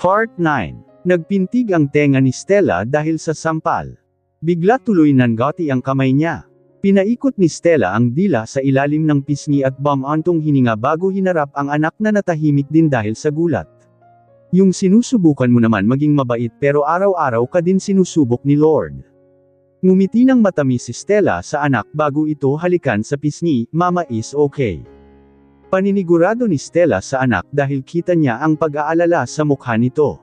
Part 9. Nagpintig ang tenga ni Stella dahil sa sampal. Bigla tuloy nanggati ang kamay niya. Pinaikot ni Stella ang dila sa ilalim ng pisngi at bumantong hininga bago hinarap ang anak na natahimik din dahil sa gulat. Yung sinusubukan mo naman maging mabait pero araw-araw ka din sinusubok ni Lord. Ngumiti ng matamis si Stella sa anak bago ito halikan sa pisngi, Mama is okay. Paninigurado ni Stella sa anak dahil kita niya ang pag-aalala sa mukha nito.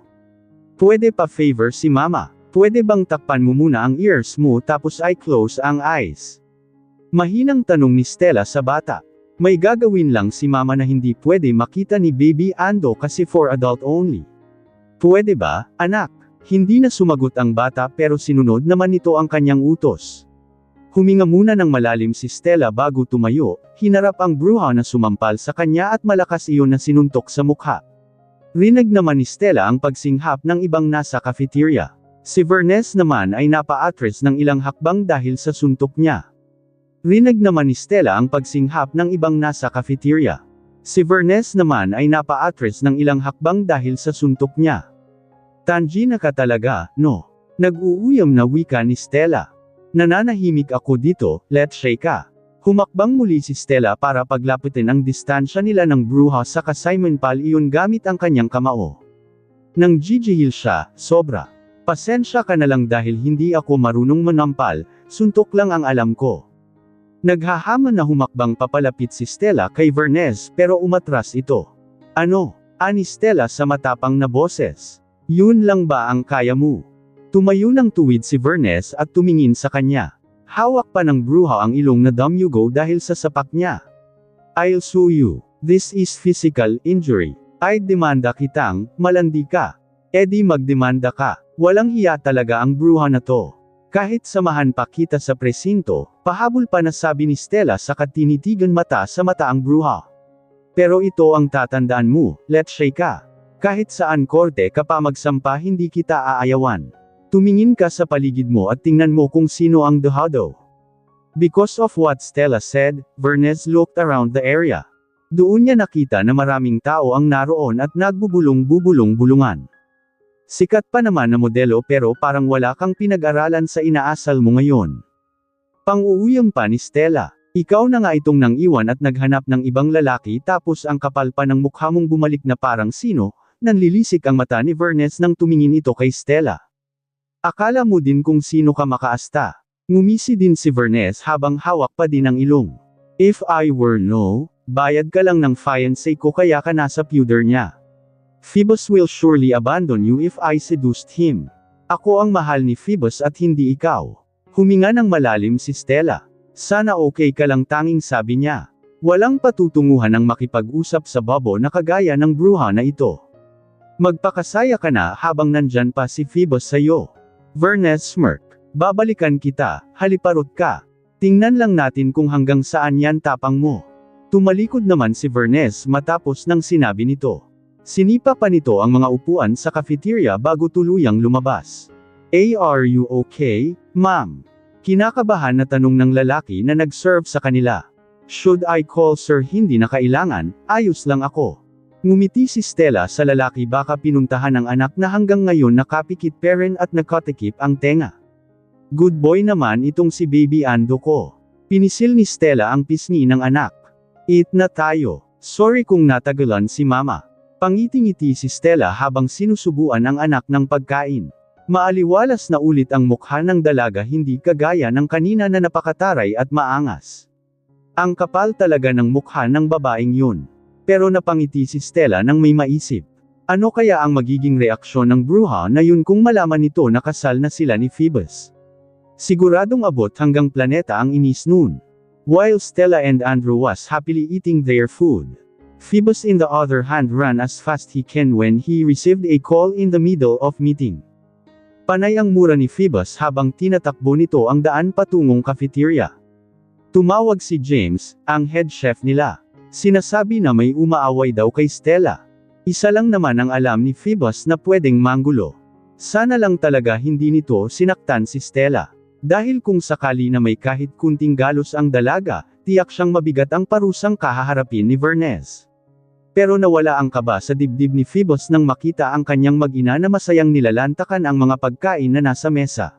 Pwede pa favor si Mama. Pwede bang takpan mo muna ang ears mo tapos ay close ang eyes? Mahinang tanong ni Stella sa bata. May gagawin lang si Mama na hindi pwede makita ni Baby Ando kasi for adult only. Pwede ba, anak? Hindi na sumagot ang bata pero sinunod naman nito ang kanyang utos. Huminga muna ng malalim si Stella bago tumayo, hinarap ang bruha na sumampal sa kanya at malakas iyon na sinuntok sa mukha. Rinig naman ni Stella ang pagsinghap ng ibang nasa cafeteria. Si Vernes naman ay napaatras ng ilang hakbang dahil sa suntok niya. Rinig naman ni Stella ang pagsinghap ng ibang nasa cafeteria. Si Vernes naman ay napaatras ng ilang hakbang dahil sa suntok niya. Tanji na ka talaga, no? Nag-uuyam na wika ni Stella. Nananahimik ako dito, let's shake ka. Humakbang muli si Stella para paglapitin ang distansya nila ng bruha sa kasaymanpal iyon gamit ang kanyang kamao. Nang gigihil siya, sobra. Pasensya ka na lang dahil hindi ako marunong manampal, suntok lang ang alam ko. Naghahaman na humakbang papalapit si Stella kay Vernes pero umatras ito. Ano? Ani Stella sa matapang na boses. Yun lang ba ang kaya mo? Tumayo ng tuwid si Vernes at tumingin sa kanya. Hawak pa ng bruha ang ilong na damyugo dahil sa sapak niya. I'll sue you. This is physical injury. Ay demanda kitang, malandi ka. Edi magdemanda ka. Walang hiya talaga ang bruha na to. Kahit samahan pa kita sa presinto, pahabol pa na sabi ni Stella sa katinitigan mata sa mata ang bruha. Pero ito ang tatandaan mo, let's shake ka. Kahit saan korte ka pa magsampa hindi kita aayawan. Tumingin ka sa paligid mo at tingnan mo kung sino ang dehado. Because of what Stella said, Vernes looked around the area. Doon niya nakita na maraming tao ang naroon at nagbubulong-bulungan. Sikat pa naman na modelo pero parang wala kang pinag-aralan sa inaasal mo ngayon. Pang-uuyam pa ni Stella. Ikaw na nga itong nang iwan at naghanap ng ibang lalaki tapos ang kapal pa ng mukha mong bumalik na parang sino, nanlilisik ang mata ni Vernes nang tumingin ito kay Stella. Akala mo din kung sino ka makaasta. Ngumisi din si Vernes habang hawak pa din ang ilong. If I were no, bayad ka lang ng fiancé ko kaya ka nasa pudor niya. Phoebus will surely abandon you if I seduced him. Ako ang mahal ni Phoebus at hindi ikaw. Huminga ng malalim si Stella. Sana okay ka lang tanging sabi niya. Walang patutunguhan ang makipag-usap sa babo na kagaya ng bruha na ito. Magpakasaya ka na habang nandyan pa si Phoebus sa'yo. Vernes smirk. Babalikan kita, haliparot ka. Tingnan lang natin kung hanggang saan yan tapang mo. Tumalikod naman si Vernes matapos nang sinabi nito. Sinipa pa nito ang mga upuan sa cafeteria bago tuluyang lumabas. Are you okay, ma'am? Kinakabahan na tanong ng lalaki na nag-serve sa kanila. Should I call sir? Hindi na kailangan, ayos lang ako. Ngumiti si Stella sa lalaki baka pinuntahan ng anak na hanggang ngayon nakapikit parent at nakatikip ang tenga. Good boy naman itong si Baby Ando ko. Pinisil ni Stella ang pisngi ng anak. Eat na tayo. Sorry kung natagalan si Mama. Pangiti-ngiti si Stella habang sinusubuan ang anak ng pagkain. Maaliwalas na ulit ang mukha ng dalaga hindi kagaya ng kanina na napakataray at maangas. Ang kapal talaga ng mukha ng babaeng yun. Pero napangiti si Stella nang may maisip. Ano kaya ang magiging reaksyon ng bruha na yun kung malaman nito na kasal na sila ni Phoebus? Siguradong abot hanggang planeta ang inis noon. While Stella and Andrew was happily eating their food, Phoebus in the other hand ran as fast he can when he received a call in the middle of meeting. Panay ang mura ni Phoebus habang tinatakbo nito ang daan patungong cafeteria. Tumawag si James, ang head chef nila. Sinasabi na may umaaway daw kay Stella. Isa lang naman ang alam ni Phoebus na pwedeng manggulo. Sana lang talaga hindi nito sinaktan si Stella. Dahil kung sakali na may kahit kunting galos ang dalaga, tiyak siyang mabigat ang parusang kahaharapin ni Vernes. Pero nawala ang kaba sa dibdib ni Phoebus nang makita ang kanyang mag-ina na masayang nilalantakan ang mga pagkain na nasa mesa.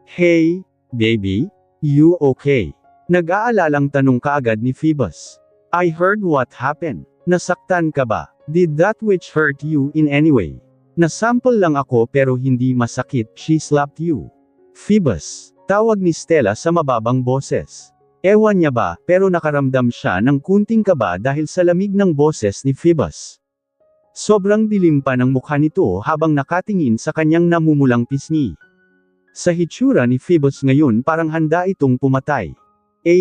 Hey, baby? You okay? Nag-aalalang tanong kaagad ni Phoebus. I heard what happened. Nasaktan ka ba? Did that witch hurt you in any way? Nasample lang ako pero hindi masakit, she slapped you. Phoebus, tawag ni Stella sa mababang boses. Ewan niya ba, pero nakaramdam siya ng kunting kaba dahil sa lamig ng boses ni Phoebus. Sobrang dilim pa ng mukha nito habang nakatingin sa kanyang namumulang pisngi. Sa hitsura ni Phoebus ngayon parang handa itong pumatay.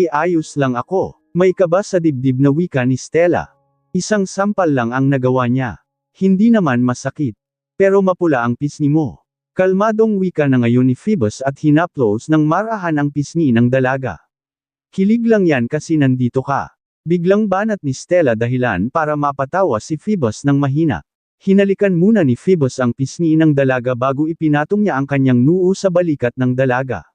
Ayos lang ako. May kaba sa dibdib na wika ni Stella. Isang sampal lang ang nagawa niya. Hindi naman masakit. Pero mapula ang pisngi mo. Kalmadong wika na ngayon ni Phoebus at hinaplos ng marahan ang pisngi ng dalaga. Kilig lang yan kasi nandito ka. Biglang banat ni Stella dahilan para mapatawa si Phoebus ng mahina. Hinalikan muna ni Phoebus ang pisngi ng dalaga bago ipinatong niya ang kanyang noo sa balikat ng dalaga.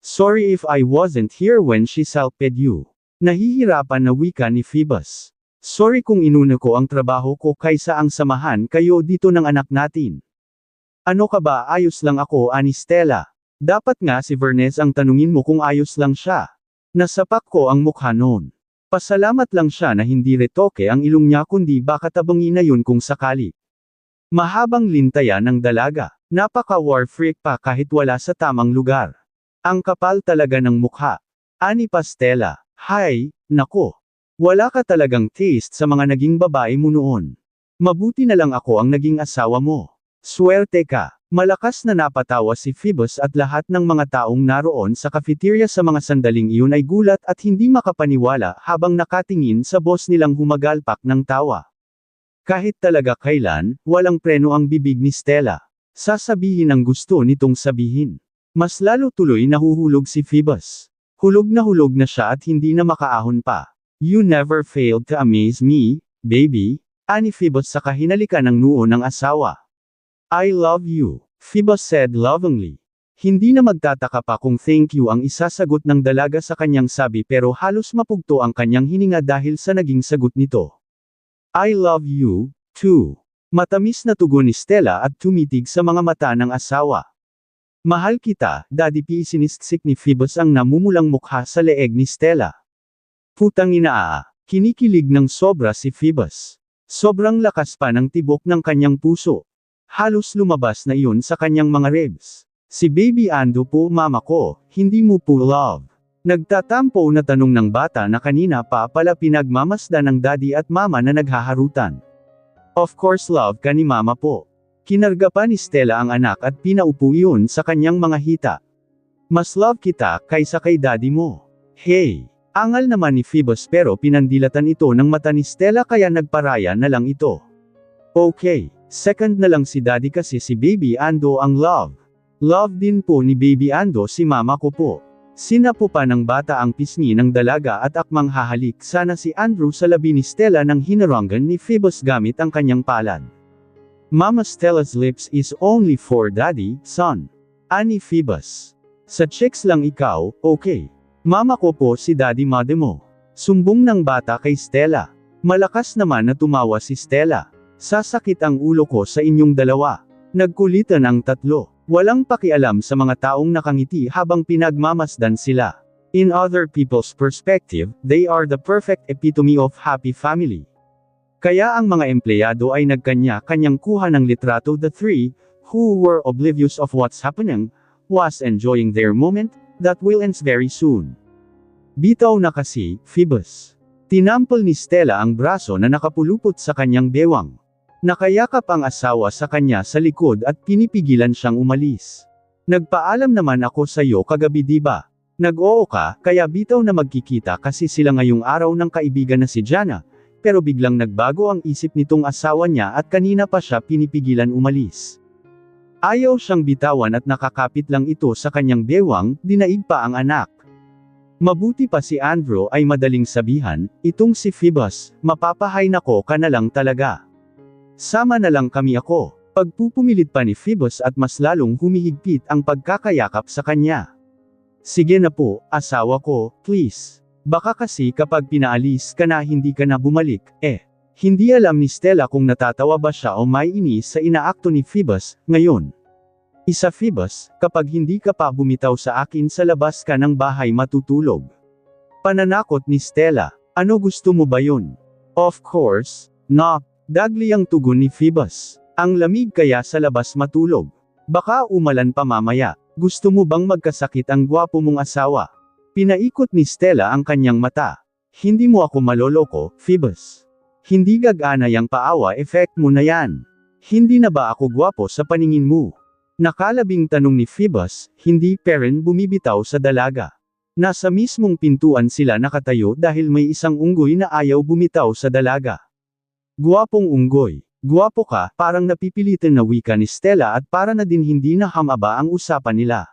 Sorry if I wasn't here when she salped you. Nahihirapan na wika ni Phoebus. Sorry kung inuna ko ang trabaho ko kaysa ang samahan kayo dito ng anak natin. Ano ka ba, ayos lang ako, ani Stella. Dapat nga si Vernes ang tanungin mo kung ayos lang siya. Nasapak ko ang mukha noon. Pasalamat lang siya na hindi retoke ang ilong niya kundi baka tabangin na yun kung sakali. Mahabang lintayan ng dalaga. Napaka-war freak pa kahit wala sa tamang lugar. Ang kapal talaga ng mukha. Ani pa Stella. Hay, nako. Wala ka talagang taste sa mga naging babae mo noon. Mabuti na lang ako ang naging asawa mo. Swerte ka. Malakas na napatawa si Phoebus at lahat ng mga taong naroon sa cafeteria sa mga sandaling iyon ay gulat at hindi makapaniwala habang nakatingin sa boss nilang humagalpak ng tawa. Kahit talaga kailan, walang preno ang bibig ni Stella. Sasabihin ang gusto nitong sabihin. Mas lalo tuloy nahuhulog si Phoebus. Hulog na siya at hindi na makaahon pa. You never failed to amaze me, baby, ani Phoebus sa kahinalikan ng noo ng asawa. I love you, Phoebus said lovingly. Hindi na magtataka pa kung thank you ang isasagot ng dalaga sa kanyang sabi pero halos mapugto ang kanyang hininga dahil sa naging sagot nito. I love you, too. Matamis na tugon ni Stella at tumitig sa mga mata ng asawa. Mahal kita, Daddy P. Sinisksik ni Phoebus ang namumulang mukha sa leeg ni Stella. Putang ina, kinikilig ng sobra si Phoebus. Sobrang lakas pa ng tibok ng kanyang puso. Halos lumabas na iyon sa kanyang mga ribs. Si Baby Ando po mama ko, hindi mo po love. Nagtatampo na tanong ng bata na kanina pa pala pinagmamasdan ng daddy at mama na naghaharutan. Of course love ka ni mama po. Kinarga pa ni Stella ang anak at pinaupo iyon sa kanyang mga hita. Mas love kita kaysa kay daddy mo. Hey! Angal naman ni Phoebus pero pinandilatan ito ng mata ni Stella kaya nagparaya na lang ito. Okay, second na lang si daddy kasi si Baby Ando ang love. Love din po ni Baby Ando si mama ko po. Sinapo pa ng bata ang pisngi ng dalaga at akmang hahalik sana si Andrew sa labi ni Stella nang hinarangan ni Phoebus gamit ang kanyang palad. Mama Stella's lips is only for daddy, son. Ani Phoebus. Sa chicks lang ikaw, okay. Mama ko po si daddy mother mo. Sumbong ng bata kay Stella. Malakas naman na tumawa si Stella. Sasakit ang ulo ko sa inyong dalawa. Nagkulitan ang tatlo. Walang pakialam sa mga taong nakangiti habang pinagmamasdan sila. In other people's perspective, they are the perfect epitome of happy family. Kaya ang mga empleyado ay nagkanya-kanyang kuha ng litrato. The three, who were oblivious of what's happening, was enjoying their moment, that will end very soon. Bitaw na kasi, Phoebus. Tinampol ni Stella ang braso na nakapulupot sa kanyang bewang. Nakayakap ang asawa sa kanya sa likod at pinipigilan siyang umalis. Nagpaalam naman ako sa iyo kagabi diba? Nag-oo ka, kaya bitaw na magkikita kasi sila ngayong araw ng kaibigan na si Jana. Pero biglang nagbago ang isip nitong asawa niya at kanina pa siya pinipigilan umalis. Ayaw siyang bitawan at nakakapit lang ito sa kanyang bewang, dinaig pa ang anak. Mabuti pa si Andrew ay madaling sabihan, itong si Phoebus, mapapahay nako ka na lang talaga. Sama na lang kami ako. Pagpupumilit pa ni Phoebus at mas lalong humihigpit ang pagkakayakap sa kanya. Sige na po, asawa ko, please. Baka kasi kapag pinaalis ka na hindi ka na bumalik, Hindi alam ni Stella kung natatawa ba siya o may inis sa inaakto ni Phoebus, ngayon. Isa Phoebus, kapag hindi ka pa bumitaw sa akin sa labas ka ng bahay matutulog. Pananakot ni Stella, ano gusto mo ba yun? Of course, not. Dagli ang tugon ni Phoebus. Ang lamig kaya sa labas matulog. Baka umalan pa mamaya. Gusto mo bang magkasakit ang gwapo mong asawa? Pinaikot ni Stella ang kanyang mata. Hindi mo ako maloloko, Phoebus. Hindi gagana yang paawa effect mo na yan. Hindi na ba ako gwapo sa paningin mo? Nakalabing tanong ni Phoebus, hindi pa rin bumibitaw sa dalaga. Nasa mismong pintuan sila nakatayo dahil may isang unggoy na ayaw bumitaw sa dalaga. Gwapong unggoy. Gwapo ka, parang napipilitan na wika ni Stella at para na din hindi na hamaba ang usapan nila.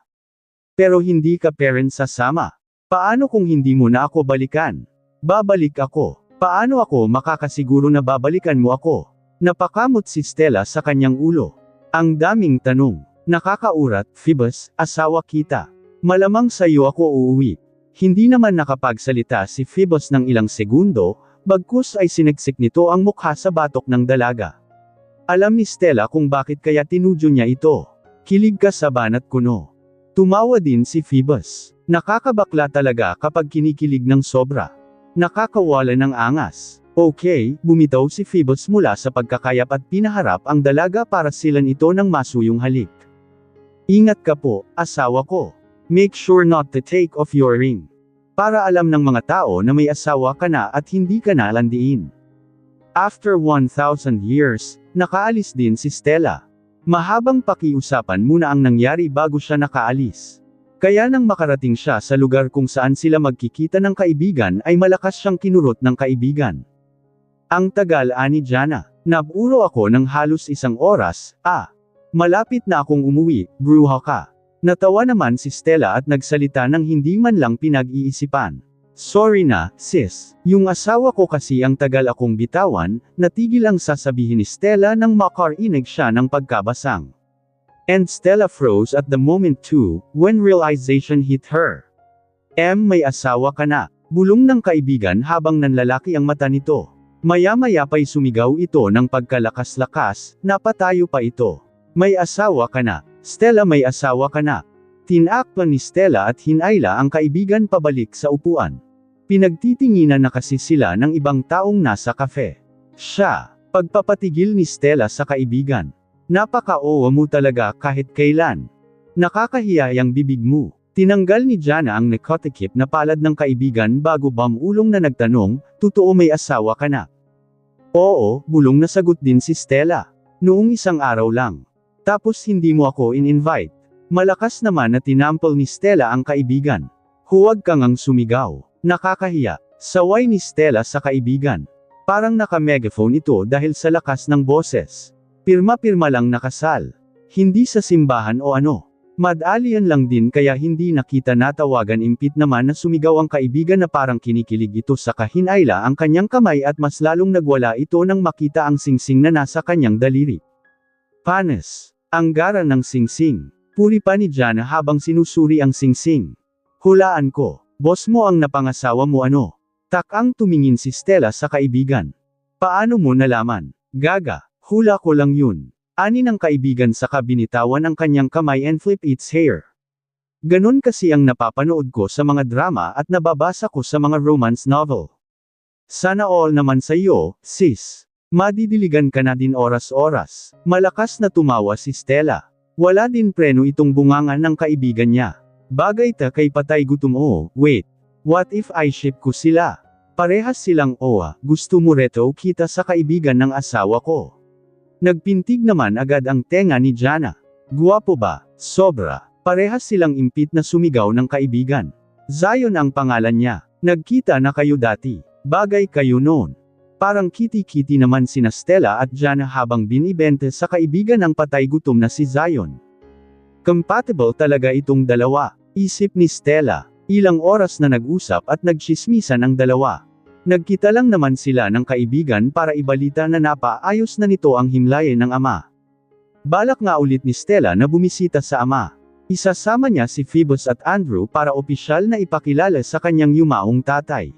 Pero hindi ka pa rin sasama. Paano kung hindi mo na ako balikan? Babalik ako. Paano ako makakasiguro na babalikan mo ako? Napakamot si Stella sa kanyang ulo. Ang daming tanong. Nakakaurat, Phoebus, asawa kita. Malamang sa'yo ako uuwi. Hindi naman nakapagsalita si Phoebus ng ilang segundo, bagkus ay siniksik nito ang mukha sa batok ng dalaga. Alam ni Stella kung bakit kaya tinudyo niya ito. Kilig ka sa banat kuno. Tumawa din si Phoebus. Nakakabakla talaga kapag kinikilig ng sobra. Nakakawala ng angas. Okay, bumitaw si Phoebus mula sa pagkakayap at pinaharap ang dalaga para silan ito ng masuyong halik. Ingat ka po, asawa ko. Make sure not to take off your ring. Para alam ng mga tao na may asawa ka na at hindi ka na landiin. After 1,000 years, nakaalis din si Stella. Mahabang pakiusapan muna ang nangyari bago siya nakaalis. Kaya nang makarating siya sa lugar kung saan sila magkikita ng kaibigan ay malakas siyang kinurot ng kaibigan. Ang tagal ani Jana. Naburo ako ng halos 1 oras, malapit na akong umuwi, bruha ka. Natawa naman si Stella at nagsalita ng hindi man lang pinag-iisipan. Sorry na, sis. Yung asawa ko kasi ang tagal akong bitawan, natigil ang sasabihin ni Stella nang makarinig siya ng pagkabasang. And Stella froze at the moment too, when realization hit her. May asawa ka na. Bulong ng kaibigan habang nanlalaki ang mata nito. Maya-maya pa'y sumigaw ito ng pagkalakas-lakas, napatayo pa ito. May asawa ka na. Stella, may asawa ka na. Tinakpan ni Stella at hinayla ang kaibigan pabalik sa upuan. Pinagtitinginan na kasi sila ng ibang taong nasa kafe. Siya, pagpapatigil ni Stella sa kaibigan. Napaka-owa mo talaga kahit kailan. Nakakahiya ang bibig mo. Tinanggal ni Jana ang nakatikip na palad ng kaibigan bago bamulong na nagtanong, totoo may asawa ka na? Oo, bulong na sagot din si Stella. Noong 1 araw lang. Tapos hindi mo ako in-invite. Malakas naman na tinampol ni Stella ang kaibigan. Huwag kang ang sumigaw. Nakakahiya. Saway ni Stella sa kaibigan. Parang naka-megaphone ito dahil sa lakas ng boses. Pirma-pirma lang nakasal. Hindi sa simbahan o ano. Madalian lang din kaya hindi nakita natawagan impit naman na sumigaw ang kaibigan na parang kinikilig ito sa kahinayla ang kanyang kamay at mas lalong nagwala ito nang makita ang singsing na nasa kanyang daliri. Panes. Ang gara ng singsing. Puri pa ni Jana habang sinusuri ang singsing. Hulaan ko. Boss mo ang napangasawa mo ano? Takang tumingin si Stella sa kaibigan. Paano mo nalaman? Gaga. Hula ko lang yun. Ani ng kaibigan sa kabinitawan ang kanyang kamay and flip its hair. Ganon kasi ang napapanood ko sa mga drama at nababasa ko sa mga romance novel. Sana all naman sa iyo, sis. Madidiligan ka na din oras-oras. Malakas na tumawa si Stella. Wala din preno itong bungangan ng kaibigan niya. Bagay ta kay patay gutom wait. What if I ship ko sila? Parehas silang gusto mo reto kita sa kaibigan ng asawa ko. Nagpintig naman agad ang tenga ni Jana. Guwapo ba? Sobra. Parehas silang impit na sumigaw ng kaibigan. Zion ang pangalan niya. Nagkita na kayo dati. Bagay kayo noon. Parang kiti-kiti naman sina Stella at Jana habang binibente sa kaibigan ng patay gutom na si Zion. Compatible talaga itong dalawa. Isip ni Stella. Ilang oras na nag-usap at nagchismisan ang dalawa. Nagkita lang naman sila ng kaibigan para ibalita na napaayos na nito ang himlayan ng ama. Balak nga ulit ni Stella na bumisita sa ama. Isasama niya si Phoebus at Andrew para opisyal na ipakilala sa kanyang yumaong tatay.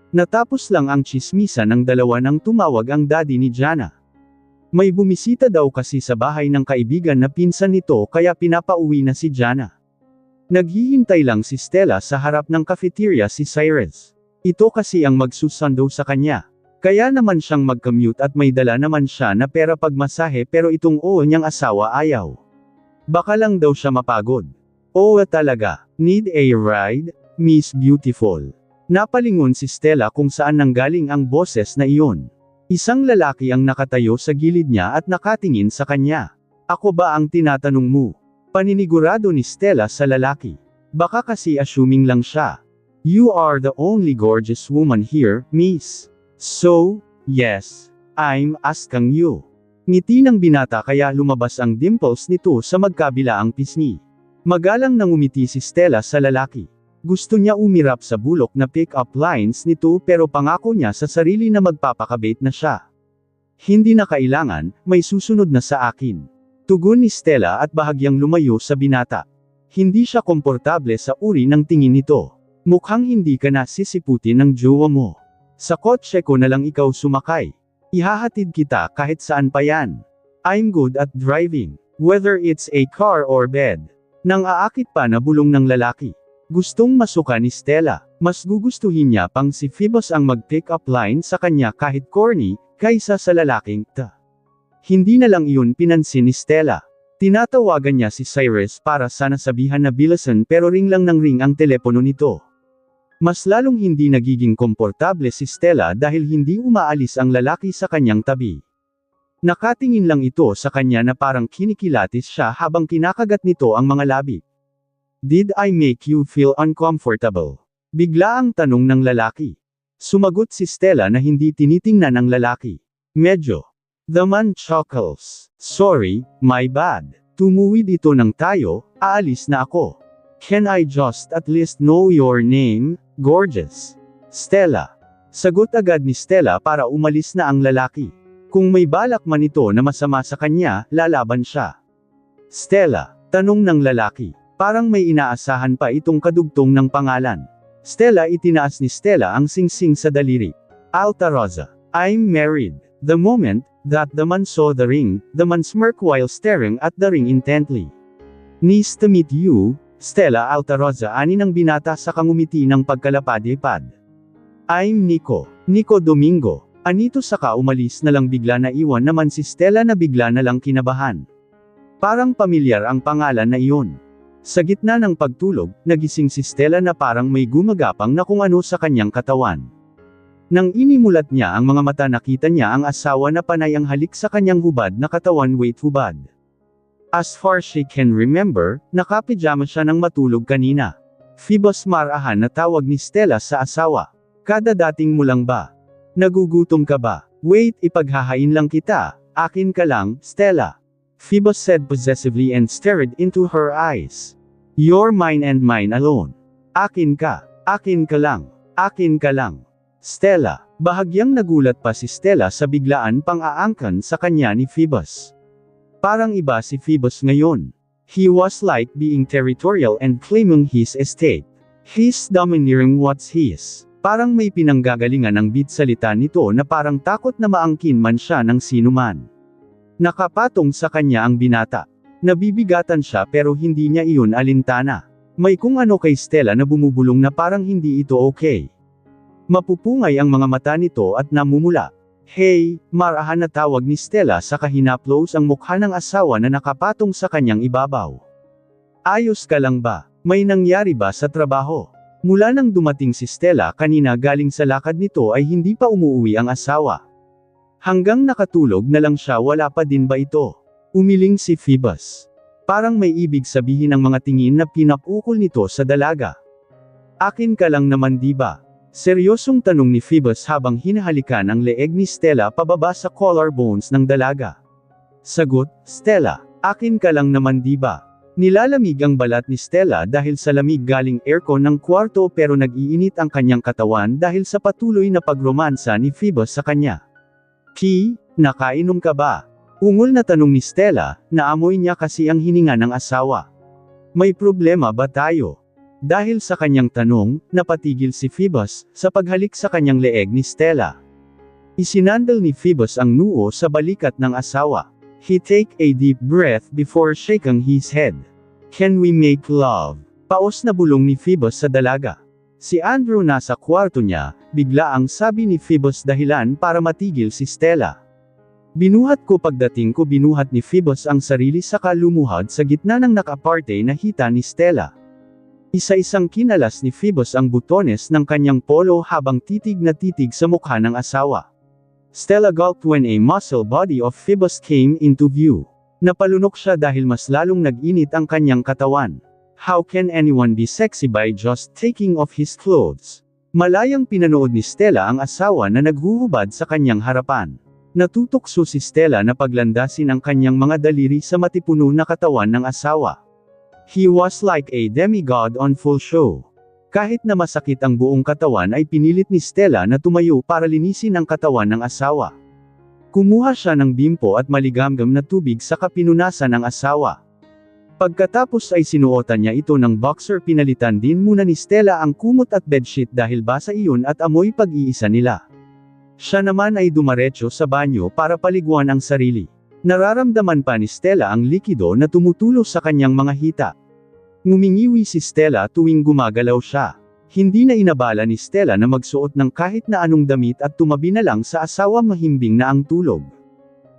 Natapos lang ang tsismisan ng dalawa nang tumawag ang daddy ni Jana. May bumisita daw kasi sa bahay ng kaibigan na pinsan nito kaya pinapauwi na si Jana. Naghihintay lang si Stella sa harap ng cafeteria si Cyrus. Ito kasi ang magsusundo sa kanya. Kaya naman siyang mag-commute at may dala naman siya na pera pagmasahe pero itong niyang asawa ayaw. Baka lang daw siya mapagod. Talaga, need a ride, Miss Beautiful. Napalingon si Stella kung saan nanggaling ang boses na iyon. Isang lalaki ang nakatayo sa gilid niya at nakatingin sa kanya. Ako ba ang tinatanong mo? Paninigurado ni Stella sa lalaki. Baka kasi assuming lang siya. You are the only gorgeous woman here, miss. So, yes, I'm asking you. Ngiti ng binata kaya lumabas ang dimples nito sa magkabilaang pisngi. Magalang nang umiti si Stella sa lalaki. Gusto niya umirap sa bulok na pick-up lines nito pero pangako niya sa sarili na magpapakabait na siya. Hindi na kailangan, may susunod na sa akin. Tugon ni Stella at bahagyang lumayo sa binata. Hindi siya komportable sa uri ng tingin nito. Mukhang hindi ka na sisiputin ng jowa mo. Sa kotse ko na lang ikaw sumakay. Ihahatid kita kahit saan pa yan. I'm good at driving, whether it's a car or bed. Nang aakit pa na bulong ng lalaki. Gustong masuka ni Stella, mas gugustuhin niya pang si Phoebus ang mag-pick up line sa kanya kahit corny, kaysa sa lalaking ta. Hindi na lang iyon pinansin ni Stella. Tinatawagan niya si Cyrus para sana sabihan na bilasan pero ring lang ng ring ang telepono nito. Mas lalong hindi nagiging komportable si Stella dahil hindi umaalis ang lalaki sa kanyang tabi. Nakatingin lang ito sa kanya na parang kinikilatis siya habang kinakagat nito ang mga labi. Did I make you feel uncomfortable? Bigla ang tanong ng lalaki. Sumagot si Stella na hindi tinitingnan ng lalaki. Medyo. The man chuckles. Sorry, my bad. Tumuwid ito ng tayo, aalis na ako. Can I just at least know your name, gorgeous? Stella. Sagot agad ni Stella para umalis na ang lalaki. Kung may balak man ito na masama sa kanya, lalaban siya. Stella. Tanong ng lalaki. Parang may inaasahan pa itong kadugtong ng pangalan. Stella itinaas ni Stella ang singsing sa daliri. Altaroza. I'm married. The moment that the man saw the ring, the man smirked while staring at the ring intently. Nice to meet you, Stella Altaroza, ani ng binata sa kangumiti ng pagkalapad-lipad. I'm Nico. Nico Domingo. Anito saka umalis na lang bigla na iwan naman si Stella na bigla na lang kinabahan. Parang pamilyar ang pangalan na iyon. Sa gitna ng pagtulog, nagising si Stella na parang may gumagapang na kung ano sa kanyang katawan. Nang inimulat niya ang mga mata nakita niya ang asawa na panay ang halik sa kanyang hubad na katawan hubad. As far she can remember, nakapijama siya nang matulog kanina. Phoebus marahan na tawag ni Stella sa asawa. Kadadating mo lang ba? Nagugutom ka ba? Wait, ipaghahain lang kita, akin ka lang, Stella. Phoebus said possessively and stared into her eyes. You're mine and mine alone. Akin ka lang, akin ka lang. Stella. Bahagyang nagulat pa si Stella sa biglaan pang-aangkan sa kanya ni Phoebus. Parang iba si Phoebus ngayon. He was like being territorial and claiming his estate. He's domineering what's his. Parang may pinanggagalingan ang bit salita nito na parang takot na maangkin man siya ng sinuman. Nakapatong sa kanya ang binata. Nabibigatan siya pero hindi niya iyon alintana. May kung ano kay Stella na bumubulong na parang hindi ito okay. Mapupungay ang mga mata nito at namumula. Hey, marahan na tawag ni Stella sa kahinaplos ang mukha ng asawa na nakapatong sa kanyang ibabaw. Ayos ka lang ba? May nangyari ba sa trabaho? Mula nang dumating si Stella kanina galing sa lakad nito ay hindi pa umuwi ang asawa. Hanggang nakatulog na lang siya wala pa din ba ito? Umiling si Phoebus. Parang may ibig sabihin ang mga tingin na pinapukol nito sa dalaga. Akin ka lang naman di ba? Seryosong tanong ni Phoebus habang hinahalikan ang leeg ni Stella pababa sa collarbones ng dalaga. Sagot, Stella, akin ka lang naman di ba? Nilalamig ang balat ni Stella dahil sa lamig galing aircon ng kwarto pero nag-iinit ang kanyang katawan dahil sa patuloy na pagromansa ni Phoebus sa kanya. Nakainom ka ba? Ungol na tanong ni Stella, naamoy niya kasi ang hininga ng asawa. May problema ba tayo? Dahil sa kanyang tanong, napatigil si Phoebus, sa paghalik sa kanyang leeg ni Stella. Isinandal ni Phoebus ang noo sa balikat ng asawa. He take a deep breath before shaking his head. Can we make love? Paos na bulong ni Phoebus sa dalaga. Si Andrew nasa kwarto niya, bigla ang sabi ni Phoebus dahilan para matigil si Stella. Binuhat ko pagdating ko binuhat ni Phoebus ang sarili saka lumuhad sa gitna ng nakaparte na hita ni Stella. Isa-isang kinalas ni Phoebus ang butones ng kanyang polo habang titig na titig sa mukha ng asawa. Stella gulped when a muscle body of Phoebus came into view. Napalunok siya dahil mas lalong nag-init ang kanyang katawan. How can anyone be sexy by just taking off his clothes? Malayang pinanood ni Stella ang asawa na naghuhubad sa kanyang harapan. Natutokso si Stella na paglandasin ang kanyang mga daliri sa matipuno na katawan ng asawa. He was like a demigod on full show. Kahit na masakit ang buong katawan ay pinilit ni Stella na tumayo para linisin ang katawan ng asawa. Kumuha siya ng bimpo at maligamgam na tubig sa pinunasan ng asawa. Pagkatapos ay sinuotan niya ito ng boxer. Pinalitan din muna ni Stella ang kumot at bedsheet dahil basa iyon at amoy pag-iisa nila. Siya naman ay dumaretso sa banyo para paliguan ang sarili. Nararamdaman pa ni Stella ang likido na tumutulo sa kanyang mga hita. Ngumingiwi si Stella tuwing gumagalaw siya. Hindi na inabala ni Stella na magsuot ng kahit na anong damit at tumabi na lang sa asawa mahimbing na ang tulog.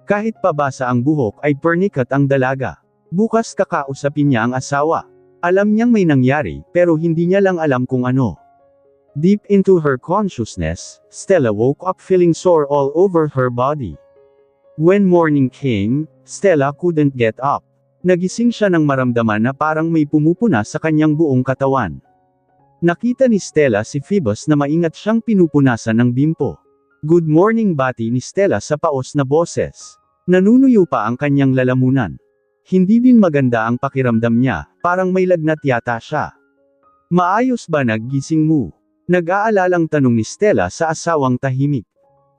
Kahit pabasa ang buhok ay pernikat ang dalaga. Bukas kakausapin niya ang asawa. Alam niyang may nangyari, pero hindi niya lang alam kung ano. Deep into her consciousness, Stella woke up feeling sore all over her body. When morning came, Stella couldn't get up. Nagising siya nang maramdaman na parang may pumupuna sa kanyang buong katawan. Nakita ni Stella si Phoebus na maingat siyang pinupunasan ng bimpo. Good morning bati ni Stella sa paos na boses. Nanunuyo pa ang kanyang lalamunan. Hindi din maganda ang pakiramdam niya, parang may lagnat yata siya. Maayos ba naggising mo? Nag-aalalang tanong ni Stella sa asawang tahimik.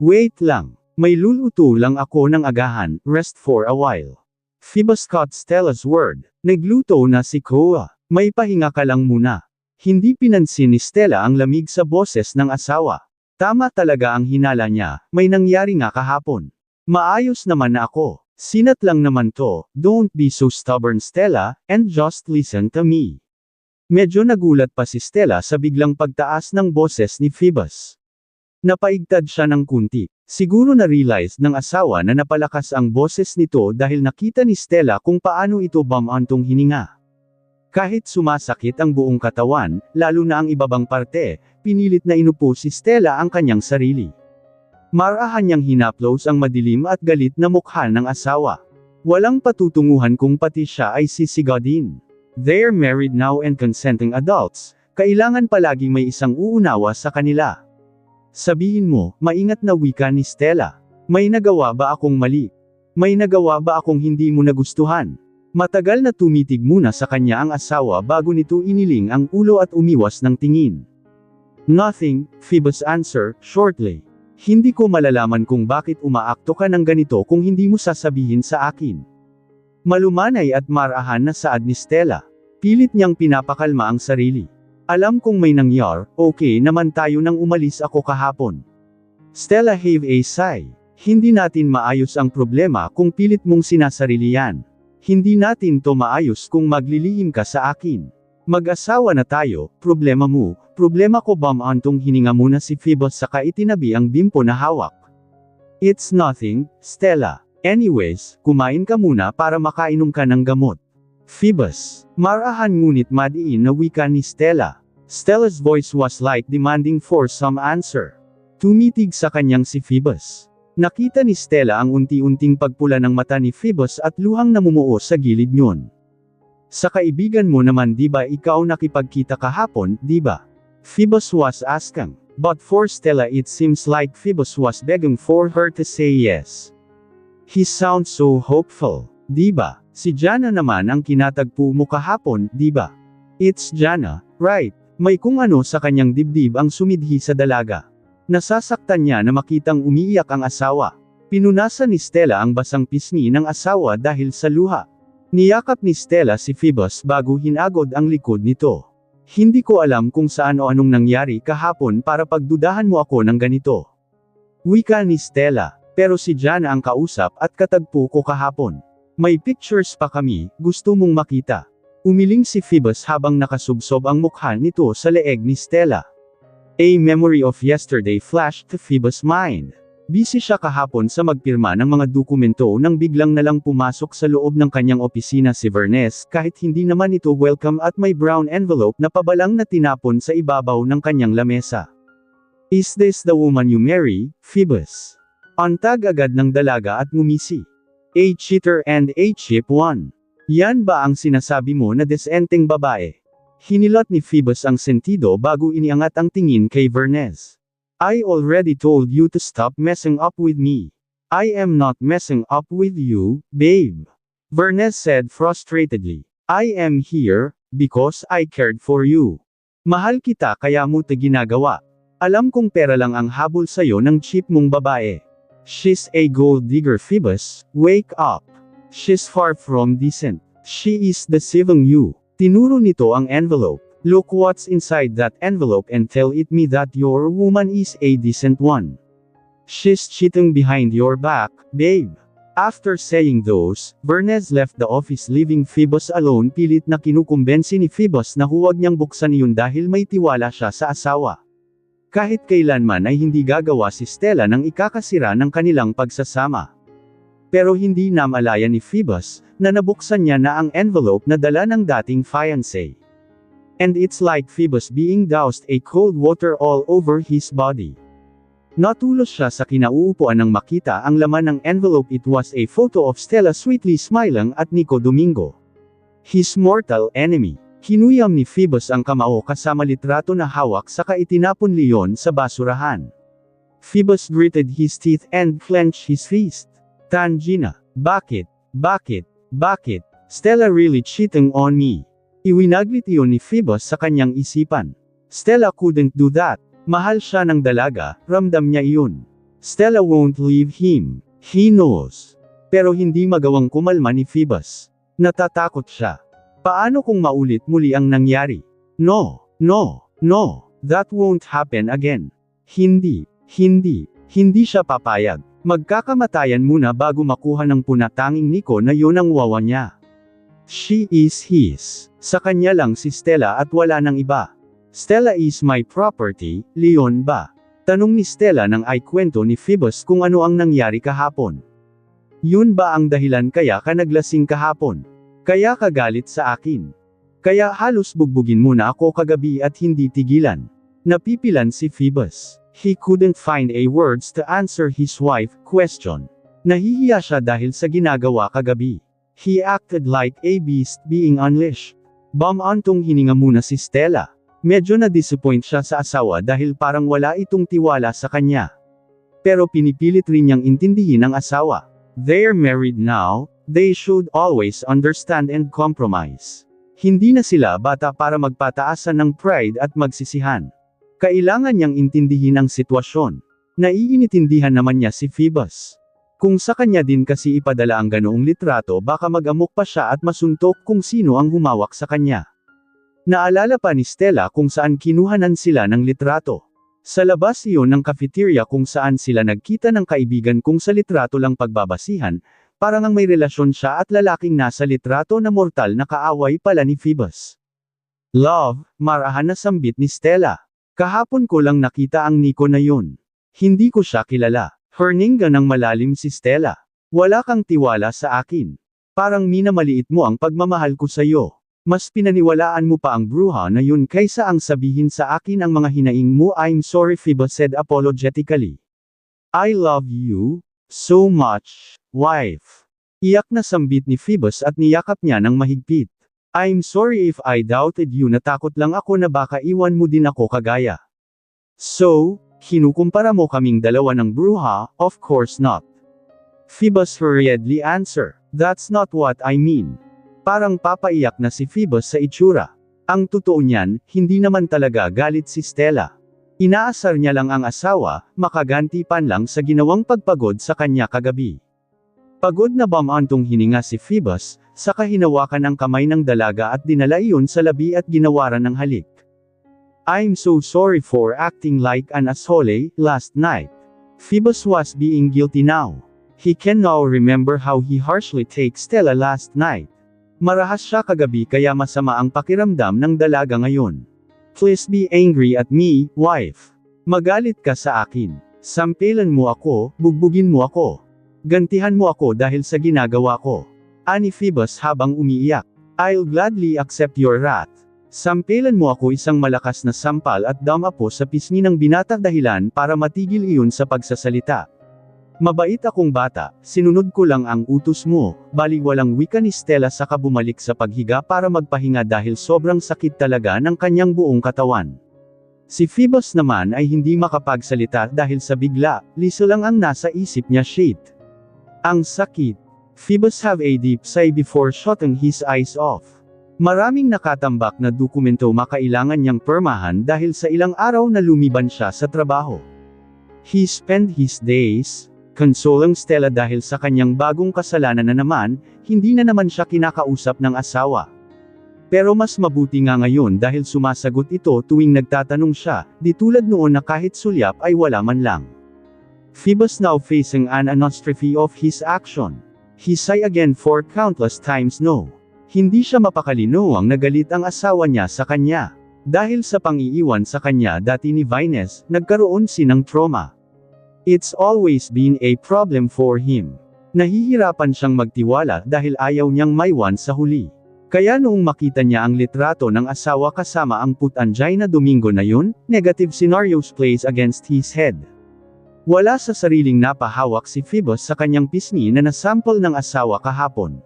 Wait lang, may luluto lang ako ng agahan, rest for a while. Phoebus caught Stella's word. Nagluto na si Koa. May pahinga ka lang muna. Hindi pinansin ni Stella ang lamig sa boses ng asawa. Tama talaga ang hinala niya, may nangyari nga kahapon. Maayos naman na ako. Sinat lang naman to, don't be so stubborn Stella, and just listen to me. Medyo nagulat pa si Stella sa biglang pagtaas ng boses ni Phoebus. Napaigtad siya ng kunti. Siguro na-realize ng asawa na napalakas ang boses nito dahil nakita ni Stella kung paano ito bumantong hininga. Kahit sumasakit ang buong katawan, lalo na ang ibabang parte, pinilit na inupo si Stella ang kanyang sarili. Marahan niyang hinaplos ang madilim at galit na mukha ng asawa. Walang patutunguhan kung pati siya ay sisigadin. They're married now and consenting adults, kailangan palaging may isang uunawa sa kanila. Sabihin mo, maingat na wika ni Stella. May nagawa ba akong mali? May nagawa ba akong hindi mo nagustuhan? Matagal na tumitig muna sa kanya ang asawa bago nito iniling ang ulo at umiwas ng tingin. Nothing, Phoebus answered, shortly. Hindi ko malalaman kung bakit umaakto ka ng ganito kung hindi mo sasabihin sa akin. Malumanay at marahan na saad ni Stella. Pilit niyang pinapakalma ang sarili. Alam kong may nangyar, okay naman tayo nang umalis ako kahapon. Stella heaved a sigh. Hindi natin maayos ang problema kung pilit mong sinasarili yan. Hindi natin to maayos kung maglilihim ka sa akin. Mag-asawa na tayo, problema mo, problema ko bumantong hininga muna si Phoebus saka itinabi ang bimpo na hawak. It's nothing, Stella. Anyways, kumain ka muna para makainom ka ng gamot. Phoebus. Marahan ngunit madiin na wika ni Stella. Stella's voice was like demanding for some answer. Tumitig sa kanyang si Phoebus. Nakita ni Stella ang unti-unting pagpula ng mata ni Phoebus at luhang namumuo sa gilid niyon. Sa kaibigan mo naman di ba ikaw nakipagkita kahapon, di ba? Phoebus was asking. But for Stella it seems like Phoebus was begging for her to say yes. He sounds so hopeful, di ba? Si Jana naman ang kinatagpo mo kahapon, di ba? It's Jana, right? May kung ano sa kanyang dibdib ang sumidhi sa dalaga. Nasasaktan niya na makitang umiiyak ang asawa. Pinunasan ni Stella ang basang pisngi ng asawa dahil sa luha. Niyakap ni Stella si Phoebus bago hinagod ang likod nito. Hindi ko alam kung saan o anong nangyari kahapon para pagdudahan mo ako ng ganito. Wika ni Stella, pero si Jana ang kausap at katagpo ko kahapon. May pictures pa kami, gusto mong makita. Umiling si Phoebus habang nakasubsob ang mukha nito sa leeg ni Stella. A memory of yesterday flashed to Phoebus' mind. Busy siya kahapon sa magpirma ng mga dokumento nang biglang nalang pumasok sa loob ng kanyang opisina si Vernes kahit hindi naman ito welcome at may brown envelope na pabalang na tinapon sa ibabaw ng kanyang lamesa. Is this the woman you marry, Phoebus? Antag agad ng dalaga at ngumisi. A cheater and a cheap one. Yan ba ang sinasabi mo na desenteng babae? Hinilot ni Phoebus ang sentido bago iniangat ang tingin kay Vernes. I already told you to stop messing up with me. I am not messing up with you, babe. Vernes said frustratedly. I am here, because I cared for you. Mahal kita kaya mo ito ginagawa. Alam kong pera lang ang habol sayo ng cheap mong babae. She's a gold digger, Phoebus, wake up. She's far from decent. She is deceiving you. Tinuro nito ang envelope. Look what's inside that envelope and tell it me that your woman is a decent one. She's cheating behind your back, babe. After saying those, Vernes left the office leaving Phoebus alone. Pilit na kinukumbensi ni Phoebus na huwag niyang buksan iyon dahil may tiwala siya sa asawa. Kahit kailanman ay hindi gagawa si Stella ng ikakasira ng kanilang pagsasama. Pero hindi namalaya ni Phoebus, na nabuksan niya na ang envelope na dala ng dating fiancé. And it's like Phoebus being doused a cold water all over his body. Natulos siya sa kinauupuan nang makita ang laman ng envelope. It was a photo of Stella sweetly smiling at Nico Domingo, his mortal enemy. Kinuyam ni Phoebus ang kamao kasama litrato na hawak saka itinapon liyon sa basurahan. Phoebus gritted his teeth and clenched his fist. Tangina, bakit? Stella really cheating on me? Iwinaglit iyon ni Phoebus sa kanyang isipan. Stella couldn't do that. Mahal siya ng dalaga, ramdam niya iyon. Stella won't leave him. He knows. Pero hindi magawang kumalma ni Phoebus. Natatakot siya. Paano kung maulit muli ang nangyari? No. That won't happen again. Hindi siya papayag. Magkakamatayan muna bago makuha ng punatanging Nico na yun ang wawa niya. She is his. Sa kanya lang si Stella at wala nang iba. Stella is my property, Leon ba? Tanong ni Stella nang ay kwento ni Phoebus kung ano ang nangyari kahapon. Yun ba ang dahilan kaya ka naglasing kahapon? Kaya ka galit sa akin? Kaya halos bugbugin mo na ako kagabi at hindi tigilan. Napipilan si Phoebus. He couldn't find a words to answer his wife's question. Nahihiya siya dahil sa ginagawa kagabi. He acted like a beast being unleashed. Bumantong hininga muna si Stella. Medyo na-disappoint siya sa asawa dahil parang wala itong tiwala sa kanya. Pero pinipilit rin niyang intindihin ang asawa. They're married now, they should always understand and compromise. Hindi na sila bata para magpataasan ng pride at magsisihan. Kailangan niyang intindihin ang sitwasyon. Naiinitindihan naman niya si Phoebus. Kung sa kanya din kasi ipadala ang ganoong litrato baka mag-amok pa siya at masuntok kung sino ang humawak sa kanya. Naalala pa ni Stella kung saan kinuhanan sila ng litrato. Sa labas iyon ng cafeteria kung saan sila nagkita ng kaibigan kung sa litrato lang pagbabasihan, parang ang may relasyon siya at lalaking nasa litrato na mortal na kaaway pala ni Phoebus. Love, marahan na sambit ni Stella. Kahapon ko lang nakita ang Nico na yun. Hindi ko siya kilala. Herninga ng malalim si Stella. Wala kang tiwala sa akin. Parang minamaliit mo ang pagmamahal ko sa'yo. Mas pinaniwalaan mo pa ang bruha na yun kaysa ang sabihin sa akin ang mga hinaing mo. I'm sorry, Phoebus said apologetically. I love you so much, wife. Iyak na sambit ni Phoebus at niyakap niya ng mahigpit. I'm sorry if I doubted you. Natakot lang ako na baka iwan mo din ako kagaya. So, kinukumpara mo kaming dalawa ng bruha? Of course not. Phoebus hurriedly answered. That's not what I mean. Parang papaiyak na si Phoebus sa itsura. Ang totoo niyan, hindi naman talaga galit si Stella. Inaasar niya lang ang asawa, makaganti pan lang sa ginawang pagpagod sa kanya kagabi. Pagod na bumantong hininga si Phoebus, saka hinawakan ang kamay ng dalaga at dinala iyon sa labi at ginawaran ng halik. I'm so sorry for acting like an asshole last night. Phoebus was being guilty now. He can now remember how he harshly takes Stella last night. Marahas siya kagabi kaya masama ang pakiramdam ng dalaga ngayon. Please be angry at me, wife. Magalit ka sa akin. Sampelan mo ako, bugbugin mo ako. Gantihan mo ako dahil sa ginagawa ko. Ani Phoebus habang umiiyak. I'll gladly accept your wrath. Sampelan mo ako isang malakas na sampal at damapo sa pisngi ng binata dahilan para matigil iyon sa pagsasalita. Mabait akong bata, sinunod ko lang ang utos mo, baliwalang wika ni Stella saka bumalik sa paghiga para magpahinga dahil sobrang sakit talaga ng kanyang buong katawan. Si Phoebus naman ay hindi makapagsalita dahil sa bigla, liso lang ang nasa isip niya shit. Ang sakit. Phoebus have a deep sigh before shutting his eyes off. Maraming nakatambak na dokumento makailangan niyang permahan dahil sa ilang araw na lumiban siya sa trabaho. He spent his days consoling Stella dahil sa kanyang bagong kasalanan na naman, hindi na naman siya kinakausap ng asawa. Pero mas mabuti nga ngayon dahil sumasagot ito tuwing nagtatanong siya, di tulad noon na kahit sulyap ay wala man lang. Phoebus now facing an anostrophe of his action. He sighed again for countless times no. Hindi siya mapakalino ang nagalit ang asawa niya sa kanya. Dahil sa pang-iiwan sa kanya dati ni Vines, nagkaroon ng trauma. It's always been a problem for him. Nahihirapan siyang magtiwala dahil ayaw niyang maiwan sa huli. Kaya noong makita niya ang litrato ng asawa kasama ang put-anjay na Domingo na yun, negative scenarios plays against his head. Wala sa sariling napahawak si Phoebus sa kanyang pisngi na nasample ng asawa kahapon.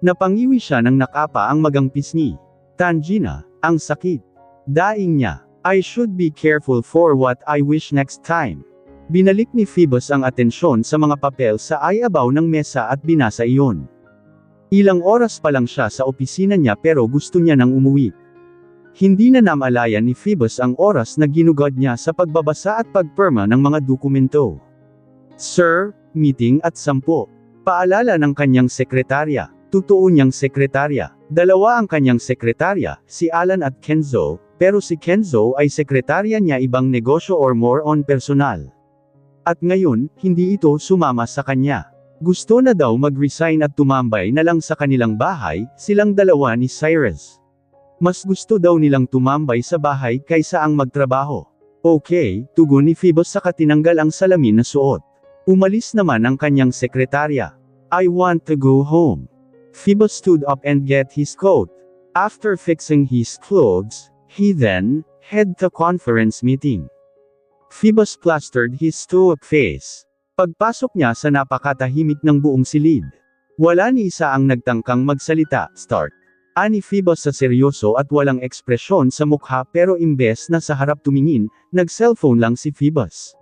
Napangiwi siya ng nakapa ang magang pisngi. Tangina, ang sakit. Daing niya, I should be careful for what I wish next time. Binalik ni Phoebus ang atensyon sa mga papel sa iabaw ng mesa at binasa iyon. Ilang oras pa lang siya sa opisina niya pero gusto niya nang umuwi. Hindi na namalayan ni Phoebus ang oras na ginugad niya sa pagbabasa at pagperma ng mga dokumento. Sir, meeting at 10. Paalala ng kanyang sekretarya. Totoo niyang sekretarya. Dalawa ang kanyang sekretarya, si Alan at Kenzo, pero si Kenzo ay sekretarya niya ibang negosyo or more on personal. At ngayon, hindi ito sumama sa kanya. Gusto na daw mag-resign at tumambay na lang sa kanilang bahay, silang dalawa ni Cyrus. Mas gusto daw nilang tumambay sa bahay kaysa ang magtrabaho. Okay, tugon ni Phoebus saka tinanggal ang salamin na suot. Umalis naman ang kanyang sekretarya. I want to go home. Phoebus stood up and get his coat. After fixing his clothes, he then head to conference meeting. Phoebus plastered his stoic face. Pagpasok niya sa napakatahimik ng buong silid. Wala ni isa ang nagtangkang magsalita, start. Ani Phoebus sa seryoso at walang ekspresyon sa mukha pero imbes na sa harap tumingin, nag-cellphone lang si Phoebus.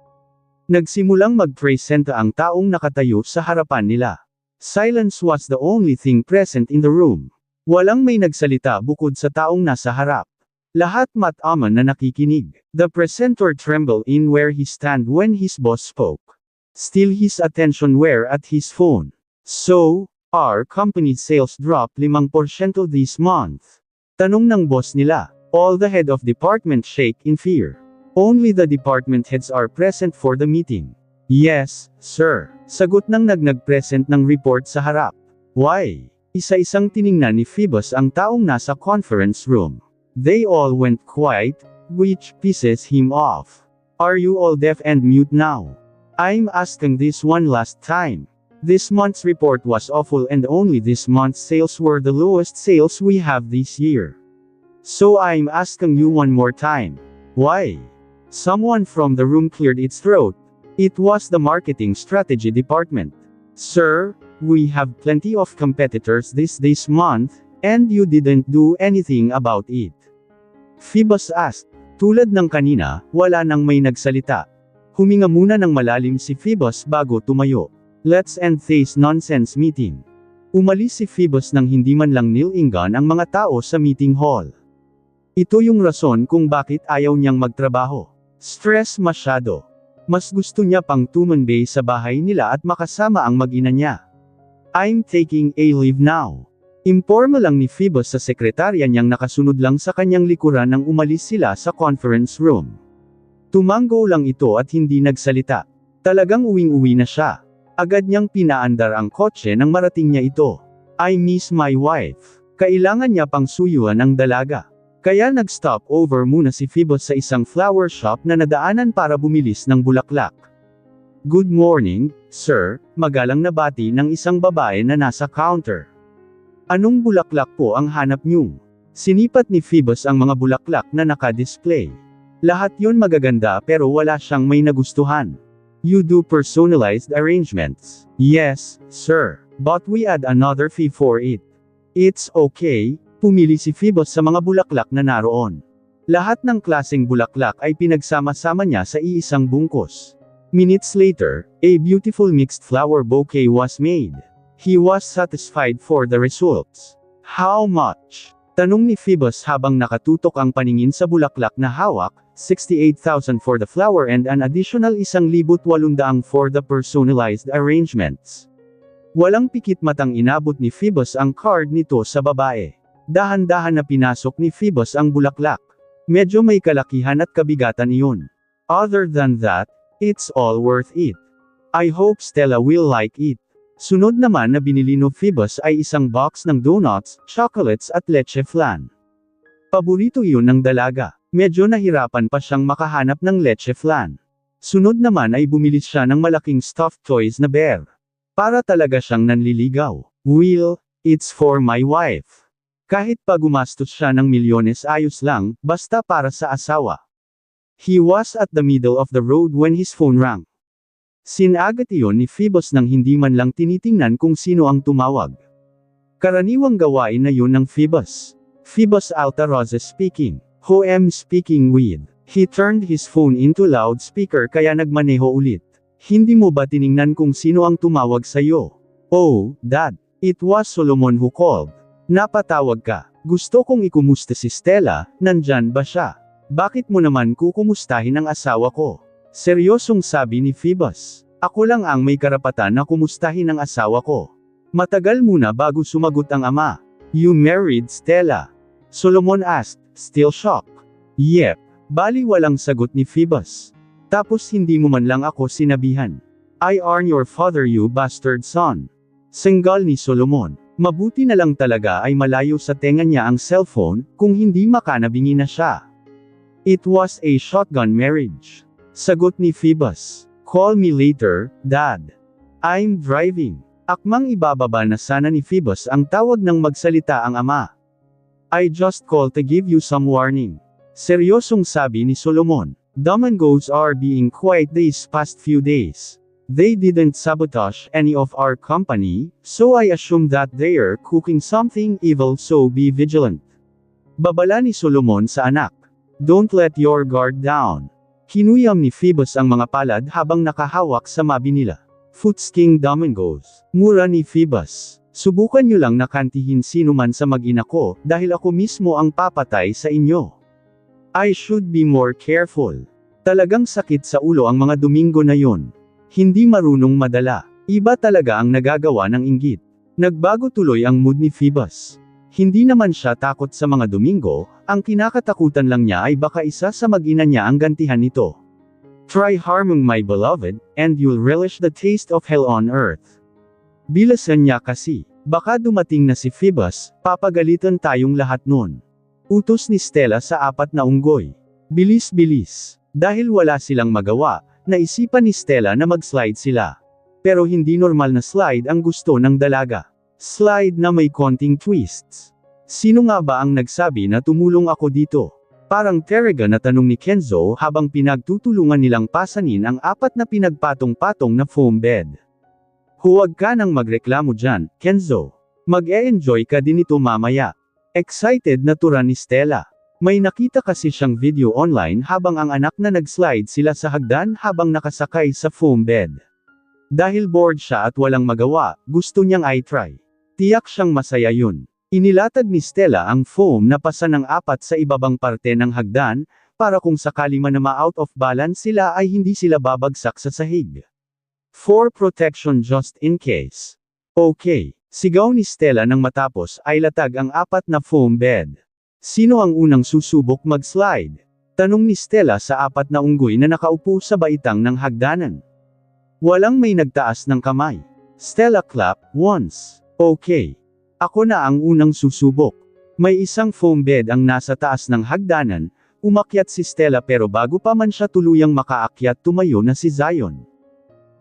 Nagsimulang mag-presenta ang taong nakatayo sa harapan nila. Silence was the only thing present in the room. Walang may nagsalita bukod sa taong nasa harap. Lahat mataman na nakikinig. The presenter trembled in where he stand when his boss spoke. Still his attention were at his phone. So, our company's sales dropped 5% this month. Tanong ng boss nila. All the head of department shake in fear. Only the department heads are present for the meeting. Yes, sir. Sagot ng nag-present ng report sa harap. Why? Isa-isang tiningnan ni Phoebus ang taong nasa conference room. They all went quiet, which pisses him off. Are you all deaf and mute now? I'm asking this one last time. This month's report was awful and only this month's sales were the lowest sales we have this year. So I'm asking you one more time. Why? Someone from the room cleared its throat. It was the marketing strategy department. Sir, we have plenty of competitors this month, and you didn't do anything about it. Phoebus asked. Tulad ng kanina, wala nang may nagsalita. Huminga muna ng malalim si Phoebus bago tumayo. Let's end this nonsense meeting. Umalis si Phoebus nang hindi man lang nilinggan ang mga tao sa meeting hall. Ito yung rason kung bakit ayaw niyang magtrabaho. Stress masyado. Mas gusto niya pang tumanbay sa bahay nila at makasama ang mag-ina niya. I'm taking a leave now. Imporma lang ni Phoebus sa sekretarya niyang nakasunod lang sa kanyang likuran nang umalis sila sa conference room. Tumango lang ito at hindi nagsalita. Talagang uwing-uwi na siya. Agad niyang pinaandar ang kotse nang marating niya ito. I miss my wife. Kailangan niya pang suyuan ang dalaga. Kaya nag-stop over muna si Phoebus sa isang flower shop na nadaanan para bumilis ng bulaklak. Good morning, sir, magalang na bati ng isang babae na nasa counter. Anong bulaklak po ang hanap niyo? Sinipat ni Phoebus ang mga bulaklak na naka-display. Lahat yun magaganda pero wala siyang may nagustuhan. You do personalized arrangements? Yes, sir. But we add another fee for it. It's okay. Pumili si Phoebus sa mga bulaklak na naroon. Lahat ng klaseng bulaklak ay pinagsama-sama niya sa iisang bungkus. Minutes later, a beautiful mixed flower bouquet was made. He was satisfied for the results. How much? Tanong ni Phoebus habang nakatutok ang paningin sa bulaklak na hawak, 68,000 for the flower and an additional 1,800 for the personalized arrangements. Walang pikit matang inabot ni Phoebus ang card nito sa babae. Dahan-dahan na pinasok ni Phoebus ang bulaklak. Medyo may kalakihan at kabigatan iyon. Other than that, it's all worth it. I hope Stella will like it. Sunod naman na binili ni Phoebus ay isang box ng donuts, chocolates at leche flan. Paborito iyon ng dalaga. Medyo nahirapan pa siyang makahanap ng leche flan. Sunod naman ay bumili siya ng malaking stuffed toys na bear. Para talaga siyang nanliligaw. Will, it's for my wife. Kahit pa gumastos siya ng milyones ayos lang, basta para sa asawa. He was at the middle of the road when his phone rang. Sinagat iyon ni Phoebus nang hindi man lang tinitingnan kung sino ang tumawag. Karaniwang gawain na yun ng Phoebus. Phoebus Altarozes speaking. Who am speaking with? He turned his phone into loudspeaker kaya nagmaneho ulit. Hindi mo ba tiningnan kung sino ang tumawag sa'yo? Oh, Dad. It was Solomon who called. Napatawag ka. Gusto kong ikumusta si Stella, nandyan ba siya? Bakit mo naman kukumustahin ang asawa ko? Seryosong sabi ni Phoebus. Ako lang ang may karapatan na kumustahin ang asawa ko. Matagal muna bago sumagot ang ama. You married Stella? Solomon asked, still shocked. Yep. Bali walang sagot ni Phoebus. Tapos hindi mo man lang ako sinabihan. I aren't your father you bastard son. Senggal ni Solomon. Mabuti na lang talaga ay malayo sa tenga niya ang cellphone, kung hindi makanabingi na siya. It was a shotgun marriage. Sagot ni Phoebus. Call me later, Dad. I'm driving. Akmang ibababa na sana ni Phoebus ang tawag nang magsalita ang ama. I just called to give you some warning. Seryosong sabi ni Solomon. Domingos are being quiet these past few days. They didn't sabotage any of our company, so I assume that they're cooking something evil, so be vigilant. Babala ni Solomon sa anak. Don't let your guard down. Kinuyam ni Phoebus ang mga palad habang nakahawak sa mabi nila. Foots King Domingos. Mura ni Phoebus. Subukan nyo lang na kantihin sino man sa mag-ina ko, dahil ako mismo ang papatay sa inyo. I should be more careful. Talagang sakit sa ulo ang mga Domingo na yon. Hindi marunong madala. Iba talaga ang nagagawa ng inggit. Nagbago tuloy ang mood ni Phoebus. Hindi naman siya takot sa mga Domingo, ang kinakatakutan lang niya ay baka isa sa mag-ina niya ang gantihan nito. Try harming my beloved, and you'll relish the taste of hell on earth. Bilasan niya kasi. Baka dumating na si Phoebus, papagalitan tayong lahat nun. Utos ni Stella sa 4 na unggoy. Bilis-bilis. Dahil wala silang magawa, naisipan ni Stella na mag-slide sila. Pero hindi normal na slide ang gusto ng dalaga. Slide na may konting twists. Sino nga ba ang nagsabi na tumulong ako dito? Parang terega na tanong ni Kenzo habang pinagtutulungan nilang pasanin ang 4 na pinagpatong-patong na foam bed. Huwag ka nang magreklamo dyan, Kenzo. Mag-e-enjoy ka din ito mamaya. Excited na tura ni Stella. May nakita kasi siyang video online habang ang anak na nag-slide sila sa hagdan habang nakasakay sa foam bed. Dahil bored siya at walang magawa, gusto niyang i-try. Tiyak siyang masaya yun. Inilatag ni Stella ang foam na pasa ng 4 sa ibabang parte ng hagdan, para kung sakali man na ma-out of balance sila ay hindi sila babagsak sa sahig. For protection just in case. Okay. Sigaw ni Stella nang matapos ay latag ang 4 na foam bed. Sino ang unang susubok mag-slide? Tanong ni Stella sa 4 na unggoy na nakaupo sa baitang ng hagdanan. Walang may nagtaas ng kamay. Stella clapped once. Okay. Ako na ang unang susubok. May isang foam bed ang nasa taas ng hagdanan. Umakyat si Stella pero bago pa man siya tuluyang makaakyat tumayo na si Zion.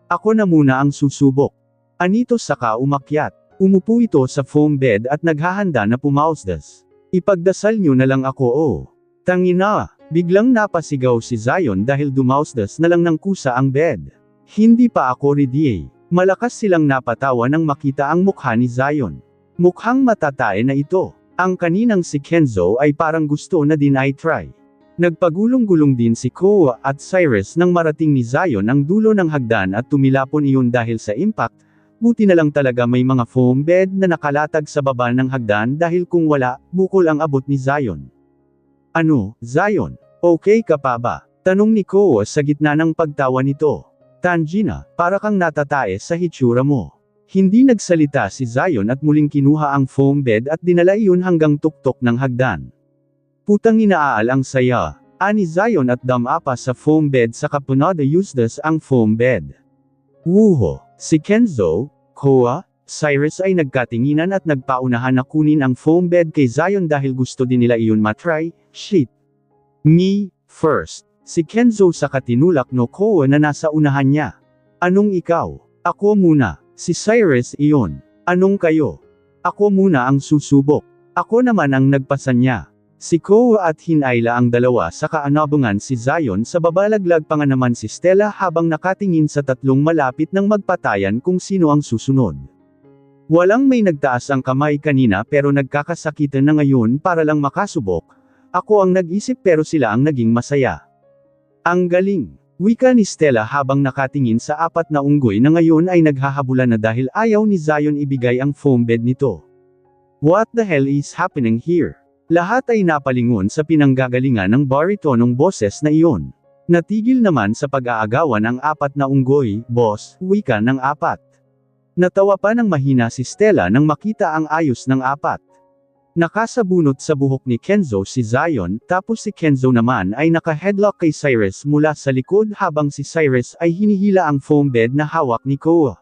Ako na muna ang susubok. Anito saka umakyat. Umupo ito sa foam bed at naghahanda na pumausdas. Ipagdasal nyo na lang ako Tangina, biglang napasigaw si Zion dahil dumausdas na lang ng kusa ang bed. Hindi pa ako ready Malakas silang napatawa nang makita ang mukha ni Zion. Mukhang matatae na ito. Ang kaninang si Kenzo ay parang gusto na din ay try. Nagpagulong-gulong din si Koa at Cyrus nang marating ni Zion ang dulo ng hagdan at tumilapon iyon dahil sa impact. Buti na lang talaga may mga foam bed na nakalatag sa baba ng hagdan dahil kung wala, bukol ang abot ni Zion. Ano, Zion? Okay ka pa ba? Tanong ni Koa sa gitna ng pagtawa nito. Tangina, para kang natatae sa hitsura mo. Hindi nagsalita si Zion at muling kinuha ang foam bed at dinala iyon hanggang tuktok ng hagdan. Putang inaaal ang saya. Ani Zion at damapa sa foam bed sa kapunada useless ang foam bed. Wuho! Si Kenzo, Koa, Cyrus ay nagkatinginan at nagpaunahan na kunin ang foam bed kay Zion dahil gusto din nila iyon matry. Shit. Me, first. Si Kenzo sa katinulak no Koa na nasa unahan niya. Anong ikaw? Ako muna. Si Cyrus iyon. Anong kayo? Ako muna ang susubok. Ako naman ang nagpasan niya. Si Koa at Hinayla ang dalawa sa kaanabungan si Zion sa babalaglag pa nga naman si Stella habang nakatingin sa tatlong malapit ng magpatayan kung sino ang susunod. Walang may nagtaas ang kamay kanina pero nagkakasakitan na ngayon para lang makasubok. Ako ang nag-isip pero sila ang naging masaya. Ang galing! Wika ni Stella habang nakatingin sa 4 na unggoy na ngayon ay naghahabulan na dahil ayaw ni Zion ibigay ang foam bed nito. What the hell is happening here? Lahat ay napalingon sa pinanggagalingan ng baritonong boses na iyon. Natigil naman sa pag-aagawan ang 4 na unggoy, boss, wika ng 4. Natawa pa ng mahina si Stella nang makita ang ayos ng 4. Nakasabunot sa buhok ni Kenzo si Zion, tapos si Kenzo naman ay naka-headlock kay Cyrus mula sa likod habang si Cyrus ay hinihila ang foam bed na hawak ni Koa.